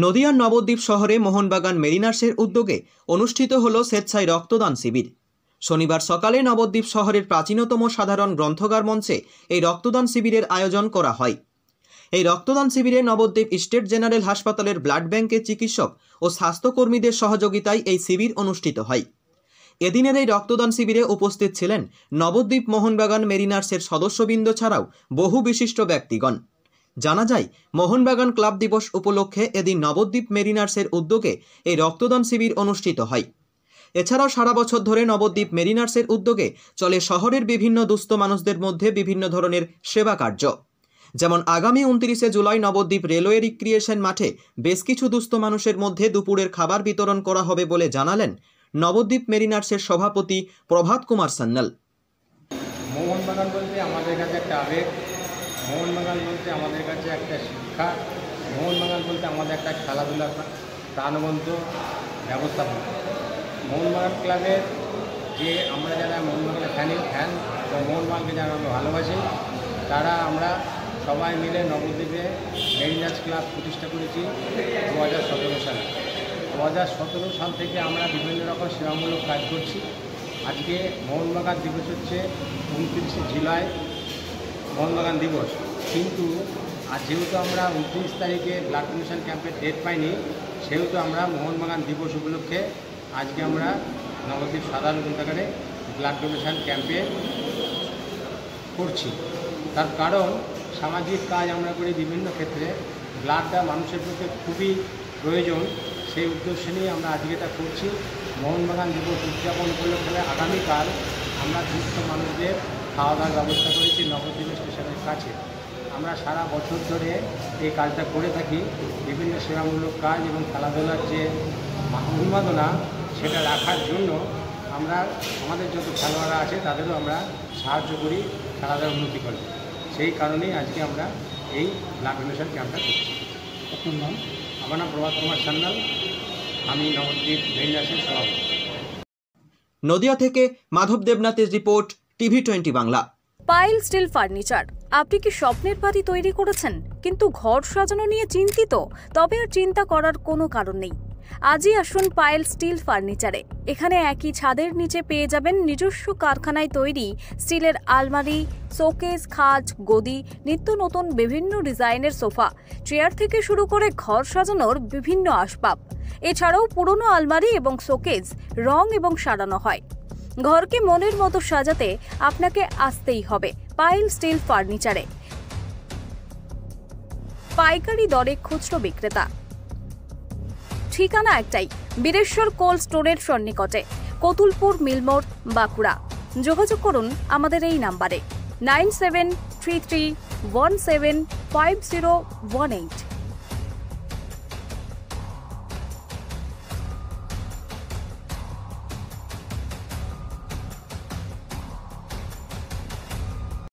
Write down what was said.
নদিয়ার নবদ্বীপ শহরে মোহনবাগান মেরিনার্সের উদ্যোগে অনুষ্ঠিত হল স্বেচ্ছায় রক্তদান শিবির। শনিবার সকালে নবদ্বীপ শহরের প্রাচীনতম সাধারণ গ্রন্থাগার মঞ্চে এই রক্তদান শিবিরের আয়োজন করা হয়। এই রক্তদান শিবিরে নবদ্বীপ স্টেট জেনারেল হাসপাতালের ব্লাড ব্যাংকের চিকিৎসক ও স্বাস্থ্যকর্মীদের সহযোগিতায় এই শিবির অনুষ্ঠিত হয়। এদিনের এই রক্তদান শিবিরে উপস্থিত ছিলেন নবদ্বীপ মোহনবাগান মেরিনার্সের সদস্যবৃন্দ ছাড়াও বহু বিশিষ্ট ব্যক্তিগণ। জানা যায়, মোহনবাগান ক্লাব দিবস উপলক্ষে এদিন নবদ্বীপ মেরিনার্সের উদ্যোগে এই রক্তদান শিবির অনুষ্ঠিত হয়। এছাড়াও সারা বছর ধরে নবদ্বীপ মেরিনার্সের উদ্যোগে চলে শহরের বিভিন্ন দুস্থ মানুষদের মধ্যে বিভিন্ন ধরনের সেবা কার্য। যেমন আগামী 29 জুলাই নবদ্বীপ রেলওয়ে রিক্রিয়েশন মাঠে বেশ কিছু দুস্থ মানুষের মধ্যে দুপুরের খাবার বিতরণ করা হবে বলে জানালেন নবদ্বীপ মেরিনার্সের সভাপতি প্রভাত কুমার সান্যাল। মোহনবাগান বলতে আমাদের কাছে একটা আবেগ, মোহনবাগান বলতে আমাদের কাছে একটা শিক্ষা, মোহনবাগান বলতে আমাদের একটা খেলাধুলার প্রাণবন্ত ব্যবস্থাপনা। মোহনবাগান ক্লাবের যে আমরা যারা মোহনবাগানের ফ্যান বা মোহনবাগানকে যারা আমরা ভালোবাসি, তারা আমরা সবাই মিলে নবদ্বীপে মেরিনার্স ক্লাব প্রতিষ্ঠা করেছি 2017 সালে। 2017 সাল থেকে আমরা বিভিন্ন রকম সেবামূলক কাজ করছি। আজকে মোহনবাগান দিবস হচ্ছে 29 জুলাই মোহনবাগান দিবস, কিন্তু আজ যেহেতু আমরা 29 তারিখে ব্লাড ডোনেশন ক্যাম্পের ডেট পাইনি, সেহেতু আমরা মোহনবাগান দিবস উপলক্ষে আজকে আমরা নবদ্বীপ সাধারণ গ্রন্থাগারে ব্লাড ডোনেশন ক্যাম্পে করছি। তার কারণ সামাজিক কাজ আমরা করি বিভিন্ন ক্ষেত্রে, ব্লাডটা মানুষের পক্ষে খুবই প্রয়োজন। সেই উদ্দেশ্য নিয়ে আমরা আজকে এটা করছি। মোহনবাগান দিবস উদযাপন উপলক্ষে আগামীকাল আমরা দুস্থ মানুষদের খাওয়া দাওয়ার ব্যবস্থা করেছি নবদ্বীপ স্টেশনের কাছে। আমরা সারা বছর ধরে এই কাজটা করে থাকি। বিভিন্ন সেবামূলক কাজ এবং খেলাধুলার যে উন্মাদনা সেটা রাখার জন্য আমরা আমাদের যত খেলোয়াড়রা আছে তাদেরও আমরা সাহায্য করি খেলাধুলার উন্নতি করে। সেই কারণেই আজকে আমরা এই ব্লাড ডোনেশন ক্যাম্পটা করছি। আপনার নাম? আমার নাম প্রভাত কুমার সান্যাল, আমি নবদ্বীপ মেরিনার্সের সভাপতি। নদিয়া থেকে মাধব দেবনাথের রিপোর্ট, TV20 বাংলা। পাইল স্টিল ফার্নিচার। আপনি কি স্বপ্নের বাড়ি তৈরি করেছেন কিন্তু ঘর সাজানো নিয়ে চিন্তিত? তবে আর চিন্তা করার কোনো কারণ নেই। আজই আসুন পাইল স্টিল ফার্নিচারে। এখানে একই ছাদের নিচে পেয়ে যাবেন নিজস্ব কারখানায় তৈরি স্টিলের আলমারি, শোকেস, খাট, গদি, নিত্য নতুন বিভিন্ন ডিজাইনের সোফা, চেয়ার থেকে শুরু করে ঘর সাজানোর বিভিন্ন আসবাব। এছাড়াও পুরনো আলমারি এবং শোকেস রং এবং সারানো হয়। ঘরকে মনের মতো সাজাতে আপনাকে আসতেই হবে পাইল স্টিল ফার্নিচারে। পাইকারি দরে খুচরো বিক্রেতা। ঠিকানা একটাই, বীরেশ্বর কোল্ড স্টোরের সন্নিকটে, কতুলপুর মিলমোড়, বাঁকুড়া। যোগাযোগ করুন আমাদের এই নাম্বারে 9733175018।